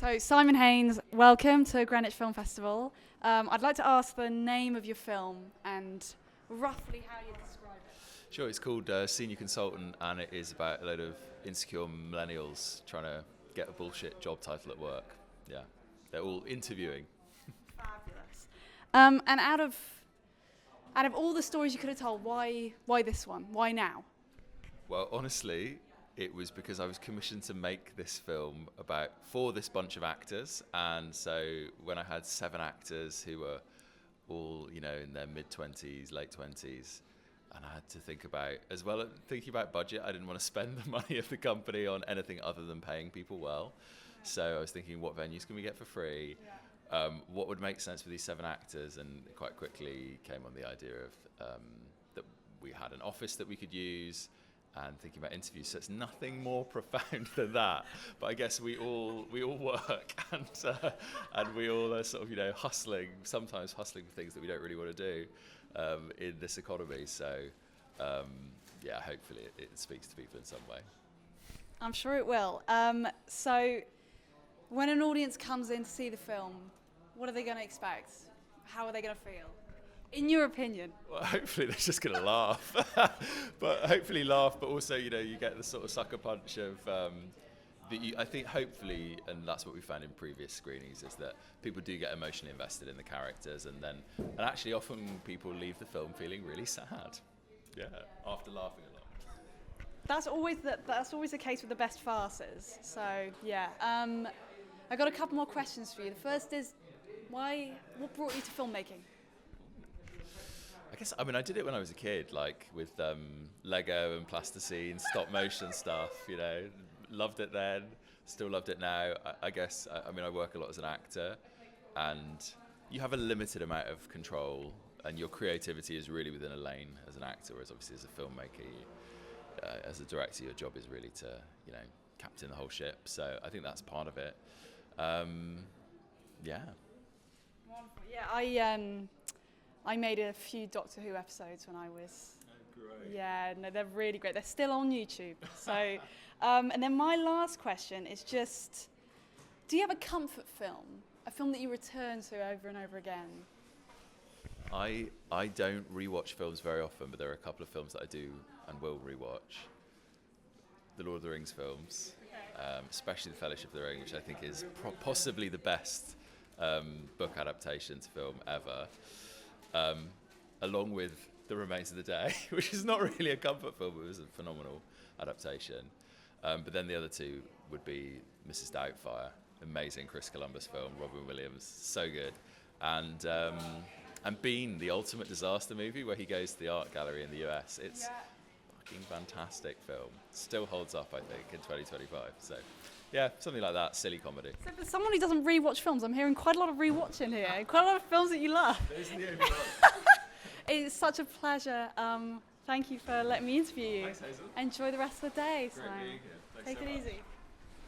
So Simon Haines, welcome to Greenwich Film Festival. I'd like to ask the name of your film and roughly how you describe it. Sure, it's called Senior Consultant, and it is about a load of insecure millennials trying to get a bullshit job title at work. Yeah, they're all interviewing. Fabulous. And out of all the stories you could have told, why this one? Why now? Well, honestly, it was because I was commissioned to make this film for this bunch of actors, and so when I had 7 actors who were all, in their mid-20s, late 20s, and I had to think about, as well as thinking about budget, I didn't want to spend the money of the company on anything other than paying people well. So I was thinking, what venues can we get for free? What would make sense for these 7 actors? And quite quickly came on the idea of that we had an office that we could use, and thinking about interviews. So it's nothing more profound than that. But I guess we all work, and we all are sort of hustling, sometimes hustling for things that we don't really want to do in this economy. So hopefully it speaks to people in some way. I'm sure it will. So when an audience comes in to see the film, what are they going to expect? How are they going to feel? In your opinion? Well, hopefully they're just going to laugh. But also, you get the sort of sucker punch of, I think hopefully, and that's what we found in previous screenings, is that people do get emotionally invested in the characters, and actually often people leave the film feeling really sad. Yeah, after laughing a lot. That's always the case with the best farces. So yeah, I got a couple more questions for you. The first is, what brought you to filmmaking? I guess, I did it when I was a kid, like with Lego and plasticine, stop motion stuff, loved it then, still loved it now. I guess, I work a lot as an actor, and you have a limited amount of control, and your creativity is really within a lane as an actor, whereas obviously as a filmmaker, as a director, your job is really to, captain the whole ship. So I think that's part of it. Yeah. Wonderful. Yeah, I made a few Doctor Who episodes when I was... Oh, great. Yeah, no, they're really great. They're still on YouTube. So, and then my last question is just, do you have a comfort film? A film that you return to over and over again? I don't rewatch films very often, but there are a couple of films that I do and will rewatch. The Lord of the Rings films, especially The Fellowship of the Ring, which I think is possibly the best book adaptation to film ever. Along with The Remains of the Day, which is not really a comfort film, but it was a phenomenal adaptation. But then the other two would be Mrs. Doubtfire, amazing Chris Columbus film, Robin Williams, so good. And Bean, the ultimate disaster movie where he goes to the art gallery in the US. It's fucking fantastic film. Still holds up, I think, in 2025. So yeah, something like that, silly comedy. So for someone who doesn't rewatch films, I'm hearing quite a lot of rewatching here. Quite a lot of films that you love. Those are the only ones. It's such a pleasure. Thank you for letting me interview you. Thanks, Hazel. Enjoy the rest of the day, Great Simon. being here. Thanks Take so it much. easy.